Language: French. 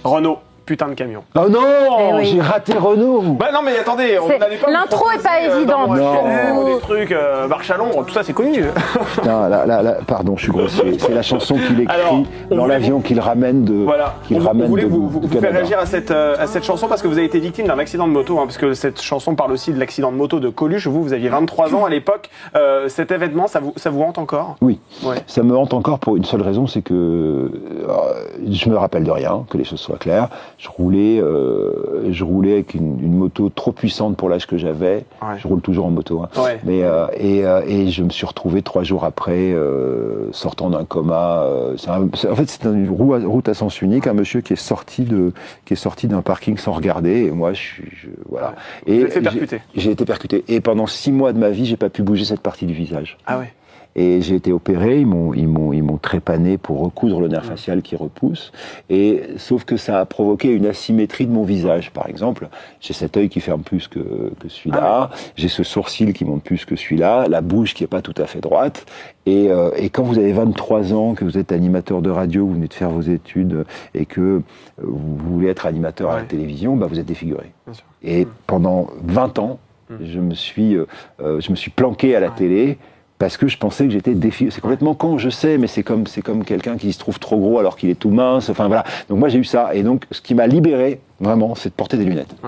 Renault. Putain de camion. Oh non, Eh oui. j'ai raté Renault. Bah non mais attendez, on n'allait pas. L'intro est pas évidente. Des trucs, marche à l'ombre, tout ça c'est connu. Non, là, pardon, je suis grossier. C'est la chanson qu'il écrit Alors, dans l'avion qu'il ramène de. Voilà. Qu'il On ramène voulait de, vous du faire Canada. réagir à cette chanson parce que vous avez été victime d'un accident de moto, hein, parce que cette chanson parle aussi de l'accident de moto de Coluche. Vous aviez 23 ans à l'époque. Cet événement, ça vous hante encore? Oui, Ouais. ça me hante encore pour une seule raison, c'est que je me rappelle de rien, que les choses soient claires. Je roulais avec une moto trop puissante pour l'âge que j'avais. Ouais. Je roule toujours en moto, hein. Ouais. Mais et je me suis retrouvé 3 jours après sortant d'un coma. En fait, c'est une route à sens unique. Un monsieur qui est sorti d'un parking sans regarder. Et moi, voilà. Vous Et êtes fait percuter. J'ai été percuté. Et pendant 6 mois de ma vie, j'ai pas pu bouger cette partie du visage. Ah ouais. Et j'ai été opéré, ils m'ont trépané pour recoudre le nerf facial qui repousse. Et sauf que ça a provoqué une asymétrie de mon visage. Par exemple, j'ai cet œil qui ferme plus que celui-là, j'ai ce sourcil qui monte plus que celui-là, la bouche qui est pas tout à fait droite. Et quand vous avez 23 ans, que vous êtes animateur de radio, vous venez de faire vos études et que vous voulez être animateur à la télévision, bah vous êtes défiguré. Bien sûr. Et pendant 20 ans, je me suis planqué à la télé. Parce que je pensais que j'étais défiguré. C'est complètement con, je sais, mais c'est comme quelqu'un qui se trouve trop gros alors qu'il est tout mince. Enfin voilà. Donc moi j'ai eu ça. Et donc ce qui m'a libéré, vraiment, c'est de porter des lunettes.